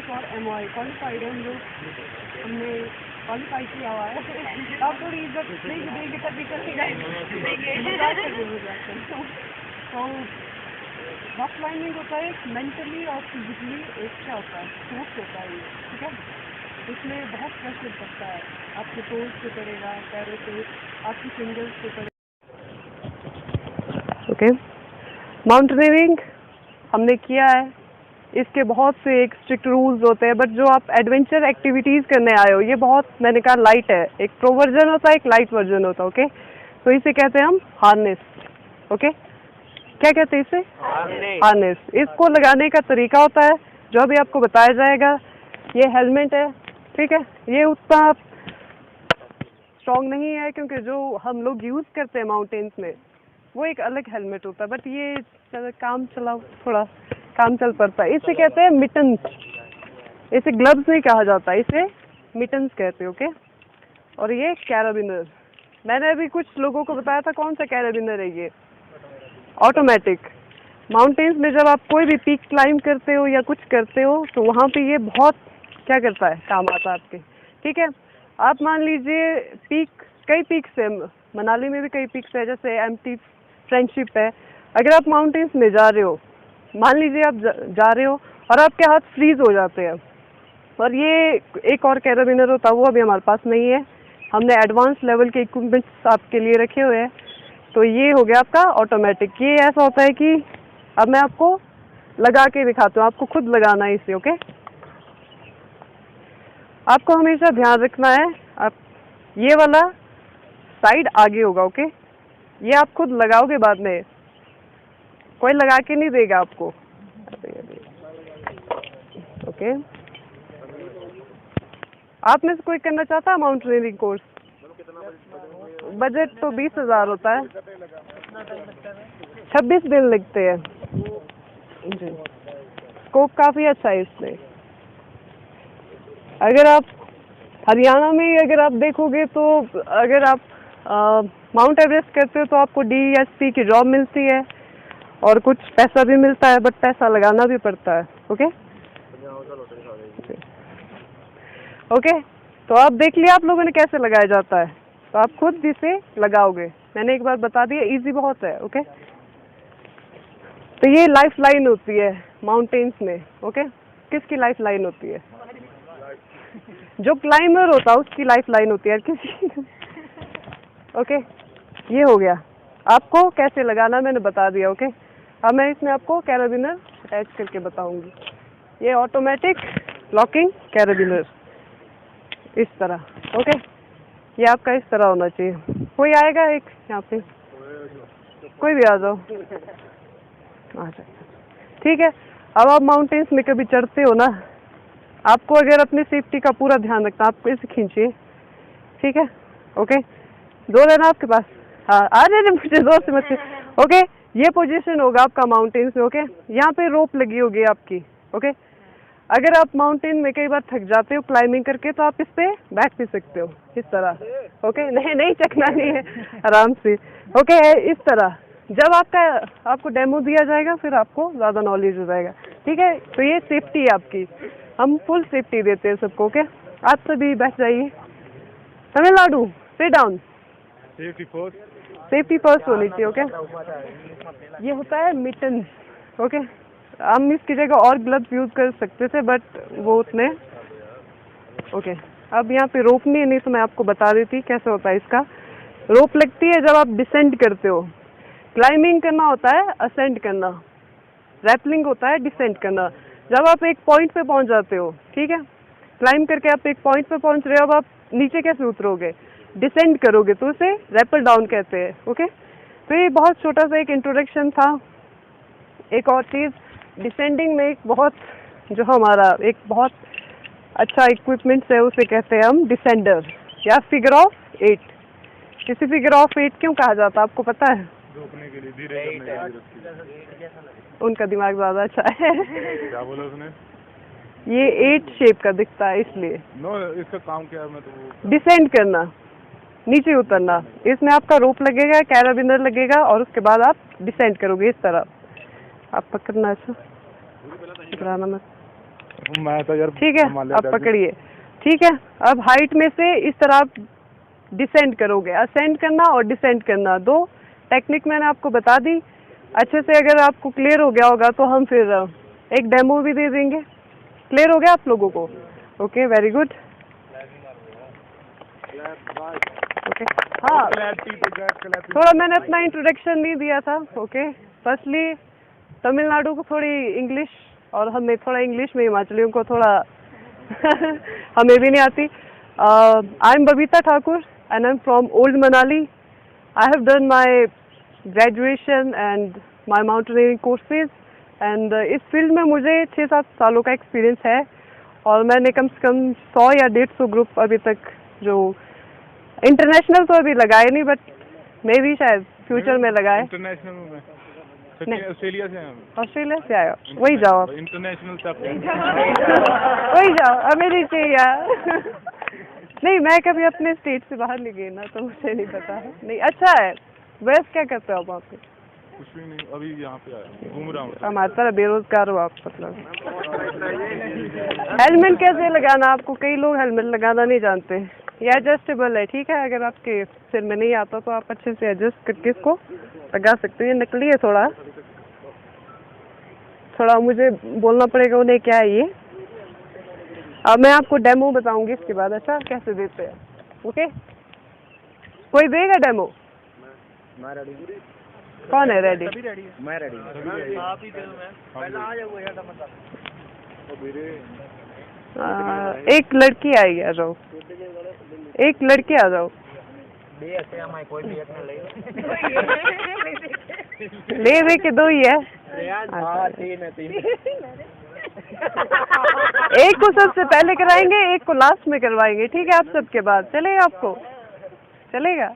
For MOI qualified है, हम लोग हमने क्वालिफाई किया हुआ है। आप थोड़ी इज्जत नहीं देंगे तभी करेगा। तो रॉक क्लाइंबिंग होता है मेंटली और फिजिकली एक क्या होता है, स्पोर्ट्स होता है ये, ठीक है। इसमें बहुत प्रेशर पड़ता है, आपके टोज पे पड़ेगा, पैरों पे, आपकी फिंगर्स पे पड़ेगा। ओके, माउंटेनियरिंग हमने किया है, इसके बहुत से एक स्ट्रिक्ट रूल्स होते हैं, बट जो आप एडवेंचर एक्टिविटीज़ करने आए हो ये बहुत, मैंने कहा, लाइट है। एक प्रो वर्जन होता है, एक लाइट वर्जन होता है। ओके, तो इसे कहते हैं हम हार्नेस। ओके, क्या कहते हैं इसे? हार्नेस। इसको लगाने का तरीका होता है जो अभी आपको बताया जाएगा। ये हेलमेट है, ठीक है। ये उतना स्ट्रॉन्ग नहीं है क्योंकि जो हम लोग यूज़ करते हैं माउंटेन्स में वो एक अलग हेलमेट होता है, बट ये काम चला, थोड़ा काम चल पड़ता है। इसे कहते हैं मिटन्स। इसे ग्लव्स नहीं कहा जाता, इसे मिटन्स कहते हैं। ओके, और ये कैराबिनर, मैंने अभी कुछ लोगों को बताया था कौन सा कैराबिनर है ये, ऑटोमेटिक। माउंटेन्स में जब आप कोई भी पीक क्लाइंब करते हो या कुछ करते हो तो वहाँ पे ये बहुत क्या करता है, काम आता है आपके, ठीक है। आप मान लीजिए पीक, कई पीक्स है, मनाली में भी कई पीक्स है, जैसे एम्प्टी फ्रेंडशिप है। अगर आप माउंटेन्स में जा रहे हो, मान लीजिए आप जा रहे हो और आपके हाथ फ्रीज हो जाते हैं, और ये एक और कैराबिनर होता है, वो अभी हमारे पास नहीं है, हमने एडवांस लेवल के इक्विपमेंट्स आपके लिए रखे हुए हैं। तो ये हो गया आपका ऑटोमेटिक। ये ऐसा होता है कि अब मैं आपको लगा के दिखाता हूँ, आपको खुद लगाना है इसे। ओके, आपको हमेशा ध्यान रखना है, आप ये वाला साइड आगे होगा। ओके, ये आप खुद लगाओगे, बाद में कोई लगा के नहीं देगा आपको। ओके, आप में से कोई करना चाहता है माउंटेनियरिंग कोर्स? बजट तो 20,000 होता है, 26 दिन लगते हैं जी। स्कोप काफ़ी अच्छा है इसमें। अगर आप हरियाणा में अगर आप देखोगे तो अगर आप माउंट एवरेस्ट करते हो तो आपको DSP की जॉब मिलती है और कुछ पैसा भी मिलता है, बट पैसा लगाना भी पड़ता है। ओके ओके, तो आप देख लिया आप लोगों ने कैसे लगाया जाता है, तो आप खुद इसे लगाओगे। मैंने एक बार बता दिया, इजी बहुत है। ओके, तो ये लाइफ लाइन होती है माउंटेन्स में। ओके, किसकी लाइफ लाइन होती है? जो क्लाइंबर होता है उसकी लाइफ लाइन होती है किसी। ओके, ये हो गया, आपको कैसे लगाना मैंने बता दिया। ओके, अब मैं इसमें आपको कैराबिनर अटैच करके बताऊंगी। ये ऑटोमेटिक लॉकिंग कैराबिनर इस तरह। ओके, ये आपका इस तरह होना चाहिए। कोई आएगा एक यहाँ पे, कोई भी आ जाओ, आ जाए, ठीक है। अब आप माउंटेन्स में कभी चढ़ते हो ना, आपको अगर अपनी सेफ्टी का पूरा ध्यान रखना, आपको इसे खींचिए, ठीक है। ओके, जोर है ना आपके पास? हाँ, आ रहे मुझे जोर से मत। ओके, ये पोजीशन होगा आपका माउंटेन्स में। ओके, यहाँ पे रोप लगी होगी आपकी। ओके, अगर आप माउंटेन में कई बार थक जाते हो क्लाइंबिंग करके तो आप इस पे बैठ भी सकते हो इस तरह। ओके, नहीं नहीं चकना नहीं है, आराम से। ओके, इस तरह जब आपको डेमो दिया जाएगा फिर आपको ज़्यादा नॉलेज हो जाएगा, ठीक है। तो ये सेफ्टी है आपकी, हम फुल सेफ्टी देते हैं सबको। ओके, आप सभी बैठ जाइए। Tamil Nadu, sit down. Safety first होनी चाहिए। ओके, ये होता है मिटन। ओके, हम इसकी जगह और ग्लव्स यूज़ कर सकते थे बट वो उतने। ओके, अब यहाँ पे रोप नहीं तो मैं आपको बता देती कैसे होता है इसका। रोप लगती है जब आप डिसेंड करते हो। क्लाइंबिंग करना होता है असेंड करना, रैपलिंग होता है डिसेंड करना। जब आप एक पॉइंट पे पहुँच जाते हो, ठीक है, क्लाइंब करके आप एक पॉइंट पे पहुँच रहे हो, अब आप नीचे कैसे उतरोगे? डिसेंड करोगे, तो उसे रैपल डाउन कहते हैं। ओके, तो ये बहुत छोटा सा एक इंट्रोडक्शन था। एक और चीज़, डिसेंडिंग में एक बहुत जो हमारा एक बहुत अच्छा इक्विपमेंट्स है उसे कहते हैं हम डिसेंडर या फिगर ऑफ 8। किसी फिगर ऑफ 8 क्यों कहा जाता है आपको पता है? रोकने के लिए, धीरे करने के लिए। उनका दिमाग ज़्यादा अच्छा है। क्या बोला उसने? ये 8 शेप का दिखता है इसलिए। नो, इसका काम क्या है? मैं तो डिसेंड करना, नीचे उतरना। इसमें आपका रोप लगेगा, कैराबिनर लगेगा और उसके बाद आप डिसेंड करोगे इस तरह। आप पकड़ना, अच्छा पकड़ाना मत। मैं तो यार ठीक है, अब पकड़िए। ठीक है, अब हाइट में से इस तरह आप डिसेंड करोगे। असेंड करना और डिसेंड करना, दो टेक्निक मैंने आपको बता दी अच्छे से। अगर आपको क्लियर हो गया होगा तो हम फिर एक डेमो भी दे देंगे। क्लियर हो गया आप लोगों को? Okay, very good. ओके, हाँ, थोड़ा मैंने अपना इंट्रोडक्शन नहीं दिया था। ओके, फर्स्टली तमिलनाडु को थोड़ी इंग्लिश, और हमें थोड़ा इंग्लिश में, हिमाचलियों को थोड़ा हमें भी नहीं आती। I am Babita Thakur and I am from old Manali. I have done my graduation and my mountaineering courses and इस फील्ड में मुझे 6-7 सालों का एक्सपीरियंस है, और मैंने कम से कम 100 या 150 ग्रुप अभी तक, जो इंटरनेशनल तो अभी लगाए नहीं, बट मे भी शायद फ्यूचर में लगाए। इंटरनेशनल में नहीं, ऑस्ट्रेलिया से हैं। ऑस्ट्रेलिया से आया, वही जाओ आप। इंटरनेशनल तक वही जाओ, हमें नहीं चाहिए। नहीं, मैं कभी अपने स्टेट से बाहर नहीं गई ना, तो मुझे नहीं पता। नहीं, अच्छा है। वैसे क्या करते हो आप वहाँ पे? कुछ भी नहीं, अभी यहाँ पे आया, घूम रहा हूँ। हमारी तरह बेरोजगार हो आप, मतलब। हेलमेट कैसे लगाना? आपको कई लोग हेलमेट लगाना नहीं जानते। ये एडजस्टेबल है, ठीक है। अगर आपके सिर में नहीं आता तो आप अच्छे से एडजस्ट करके इसको लगा सकते हो। ये नकली है, थोड़ा मुझे बोलना पड़ेगा उन्हें क्या है ये। अब मैं आपको डेमो बताऊंगी इसके बाद, अच्छा, कैसे देते हैं। ओके, कोई देगा डेमो? कौन है रेडी? मैं रेडी। आप ही दे दो, मैं पहले आ जाओ यार। एक लड़की आई, आ जाओ। एक लड़की आ जाओ। ले वे के 2 ही है। एक को सबसे पहले कराएंगे, एक को लास्ट में करवाएंगे, ठीक है। आप सबके बाद चलेगा? आपको चलेगा?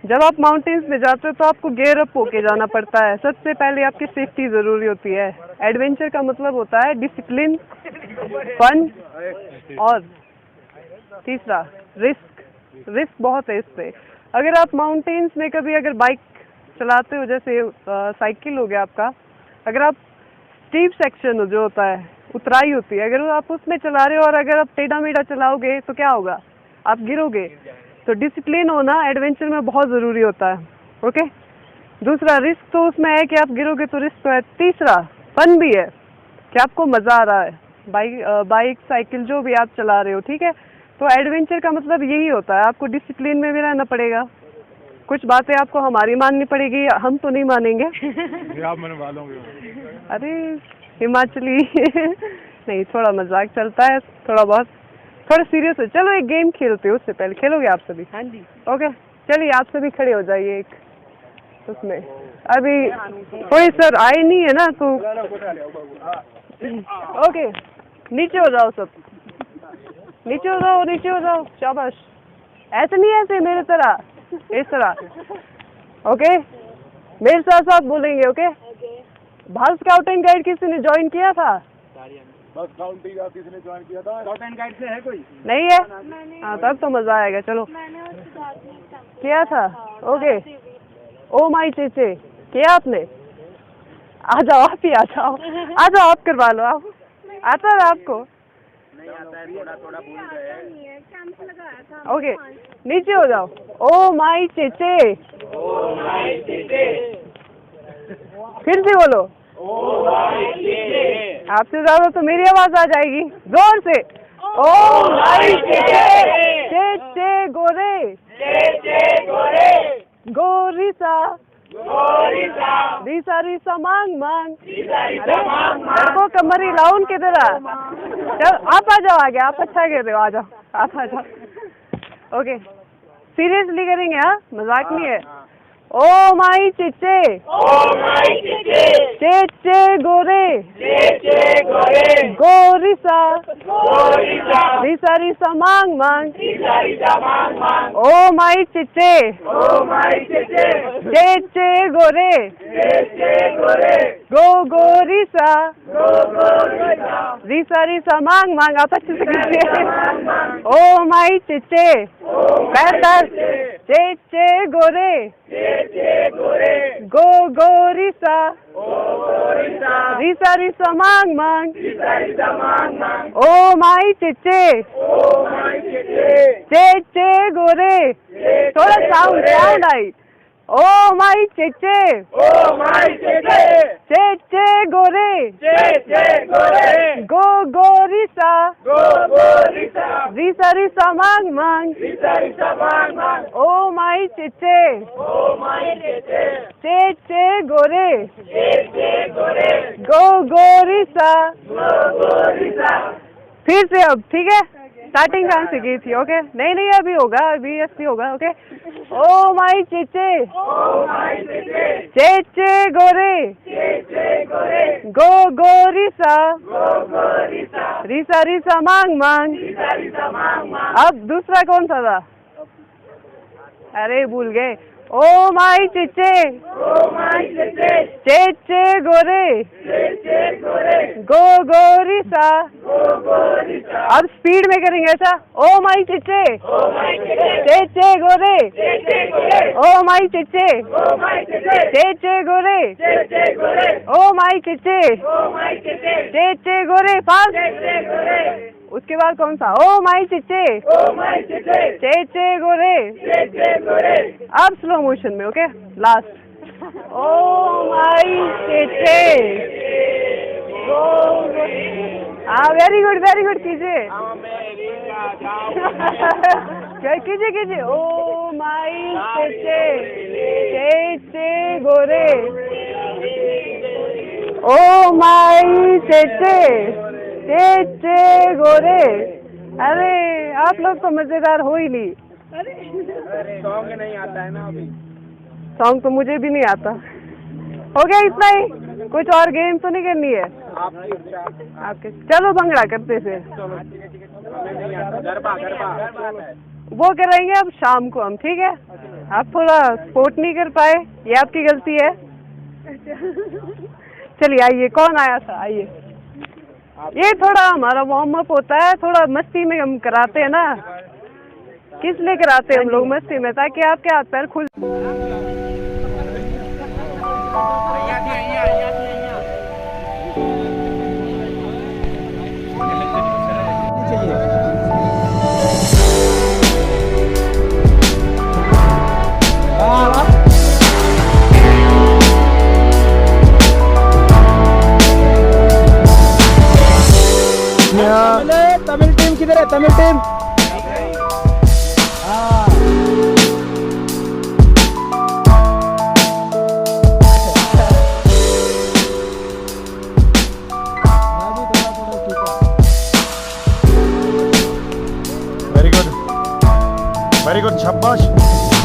जब आप माउंटेन्स में जाते हो तो आपको गियर अप होके जाना पड़ता है। सबसे पहले आपकी सेफ्टी जरूरी होती है। एडवेंचर का मतलब होता है डिसिप्लिन, फन, और तीसरा रिस्क। रिस्क बहुत है इससे। अगर आप माउंटेन्स में कभी अगर बाइक चलाते हो, जैसे साइकिल हो गया आपका, अगर आप स्टीप सेक्शन जो होता है, उतराई होती है, अगर आप उसमें चला रहे हो और अगर आप टेढ़ा मेढ़ा चलाओगे तो क्या होगा? आप गिरोगे। तो डिसिप्लिन होना एडवेंचर में बहुत ज़रूरी होता है। ओके, दूसरा रिस्क तो उसमें है कि आप गिरोगे तो रिस्क तो है। तीसरा फन भी है कि आपको मज़ा आ रहा है। बाइक साइकिल जो भी आप चला रहे हो, ठीक है। तो एडवेंचर का मतलब यही होता है, आपको डिसिप्लिन में भी रहना पड़ेगा। कुछ बातें आपको हमारी माननी पड़ेगी, हम तो नहीं मानेंगे। आप मनवा लोगे। अरे हिमाचली नहीं, थोड़ा मजाक चलता है, थोड़ा बहुत, थोड़ा सीरियस है। चलो एक गेम खेलते हो, उससे पहले खेलोगे आप सभी? हाँ जी। ओके, चलिए आप सभी खड़े हो जाइए। एक उसमें अभी कोई सर आए नहीं है ना, तो ओके, नीचे हो जाओ सब, नीचे हो जाओ, नीचे हो जाओ, शाबाश। ऐसे नहीं, ऐसे मेरे तरह, इस तरह। ओके, मेरे साथ साथ बोलेंगे। Okay, Bharat scout and guide किसी ने ज्वाइन किया था? बस स्काउट एंड गाइड किसी ने ज्वाइन किया था? स्काउट एंड गाइड से है कोई? नहीं है? हाँ, तब तो मजा आएगा। चलो, किया था? ओके, ओ माई चेचे, किया आपने? आ जाओ, आप ही आ जाओ, आ जाओ, आप करवा लो। आप आता है आपको? नहीं आता है, थोड़ा भूल गए। ओके, नीचे हो जाओ। ओ माई चेचे, ओ माय चेचे, फिर से बोलो। ओ माय चेचे। आपसे ज्यादा तो मेरी आवाज आ जाएगी, जोर से। ओ माई चेचे, चेचे गोरे, चेचे गोरे, गोरिसा, गोरिसा, रिसा रिसा मांग मांग। रिसा मांग मांग। लड़कों कमर हिलाओ उनकी तरह। चल आप आ जाओ आगे, आप अच्छा कर रहे हो, आ जाओ, आप आ जाओ। ओके, सीरियसली करेंगे, हाँ, मजाक नहीं है। ओ माई चेचे, ओ माय चेचे, चेचे गोरे, चेचे गोरे, गोरिसा, गोरिसा, रिसा रिसा मांग मांग। रिसा मांग मांग। ओ माई चेचे, ओ माय चेचे, चेचे गोरे, चेचे गोरे, गोरिसा, गोरिसा, रिसा रिसा मांग मांग। आप अच्छे से करिए। ओ माई चेचे, पैर चे गोरे गो गो रिसा रिसा रिसा मांग मांग ओ माई चेचे चे गोरे थोड़ा साउंड आई ओ माई चेचे चे गोरे गो गो रिसा रिसा रिसा मांग मांग ओ माई चेचे चे गोरे गो गो रिसा फिर से अब ठीक है स्टार्टिंग कहाँ से की थी ओके नहीं अभी होगा अभी ऐसे होगा ओके ओ माई चेचे चे गोरे गो गो रिसा रिसा रिसा मांग मांग अब दूसरा कौन सा था अरे भूल गए ओ माई चेचे चे गोरे गो गो रिसा अब स्पीड में करेंगे ऐसा ओ माई चेचे गोरे ओ माई चेचे गोरे ओ माई चेचे गोरे पास उसके बाद कौन सा ओ माई चेचे गोरे अब स्लो मोशन में ओके लास्ट ओ माई चेचे हाँ वेरी गुड कीजिए कीजिए ओ माई चेचे गोरे ओ माई चेचे गोरे अरे आप लोग तो मजेदार हो ही नहीं सॉन्ग नहीं आता है ना अभी सॉन्ग तो मुझे भी नहीं आता हो गया इतना ही कुछ और गेम तो नहीं करनी है आपके चलो भंगड़ा करते फिर वो कराएंगे अब शाम को हम ठीक है आप थोड़ा स्पोर्ट नहीं कर पाए ये आपकी गलती है चलिए आइए कौन आया था आइए ये थोड़ा हमारा वार्म अप होता है थोड़ा मस्ती में हम कराते हैं ना किस लिए कराते हैं हम लोग मस्ती में ताकि आपके हाथ पैर खुल तमिल टीम किधर है तमिल टीम वेरी गुड शाबाश